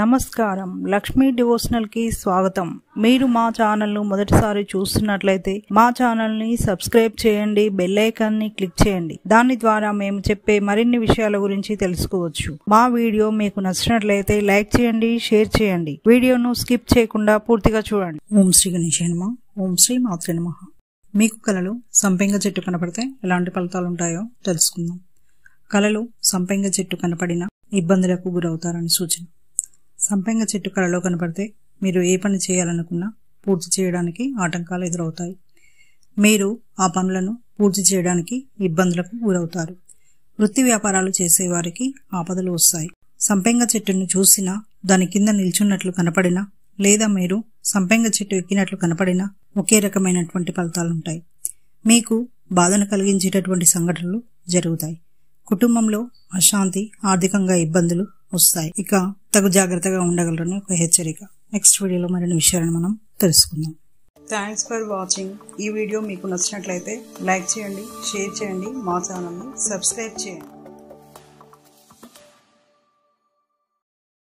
నమస్కారం, లక్ష్మీ డివోషనల్ కి స్వాగతం. మీరు మా ఛానల్ ను మొదటిసారి చూస్తున్నట్లయితే మా ఛానల్ ని సబ్స్క్రైబ్ చేయండి, బెల్ ఐకాన్ ని క్లిక్ చేయండి. దాని ద్వారా మేము చెప్పే మరిన్ని విషయాల గురించి తెలుసుకోవచ్చు. మా వీడియో మీకు నచ్చినట్లయితే లైక్ చేయండి, షేర్ చేయండి. వీడియోను స్కిప్ చేయకుండా పూర్తిగా చూడండి. ఓం శ్రీ గణేశాయ నమః. ఓం శ్రీ మాత్రే నమః. మీకు కలలో సంపెంగ చెట్టు కనపడితే ఎలాంటి ఫలితాలు ఉంటాయో తెలుసుకుందాం. కలలో సంపెంగ చెట్టు కనపడినా ఇబ్బందులకు గురవుతారని సూచన. సంపెంగ చెట్టు కలలో కనపడితే మీరు ఏ పని చేయాలనుకున్నా పూర్తి చేయడానికి ఆటంకాలు ఎదురవుతాయి. మీరు ఆ పనులను పూర్తి చేయడానికి ఇబ్బందులకు గురవుతారు. వృత్తి వ్యాపారాలు చేసేవారికి ఆపదలు వస్తాయి. సంపెంగ చెట్టును చూసినా, దాని కింద నిల్చున్నట్లు కనపడినా, లేదా మీరు సంపెంగ చెట్టు ఎక్కినట్లు కనపడినా ఒకే రకమైనటువంటి ఫలితాలుంటాయి. మీకు బాధను కలిగించేటటువంటి సంఘటనలు జరుగుతాయి. కుటుంబంలో అశాంతి, ఆర్థికంగా ఇబ్బందులు వస్తాయి. ఇక తగు జాగ్రత్తగా ఉండగలరని ఒక హెచ్చరిక. నెక్స్ట్ వీడియోలో మరిన్ని విషయాలను మనం తెలుసుకుందాం. Thanks for watching. ఈ వీడియో మీకు నచ్చినట్లయితే లైక్ చేయండి, షేర్ చేయండి, మా ఛానల్ని సబ్స్క్రైబ్ చేయండి.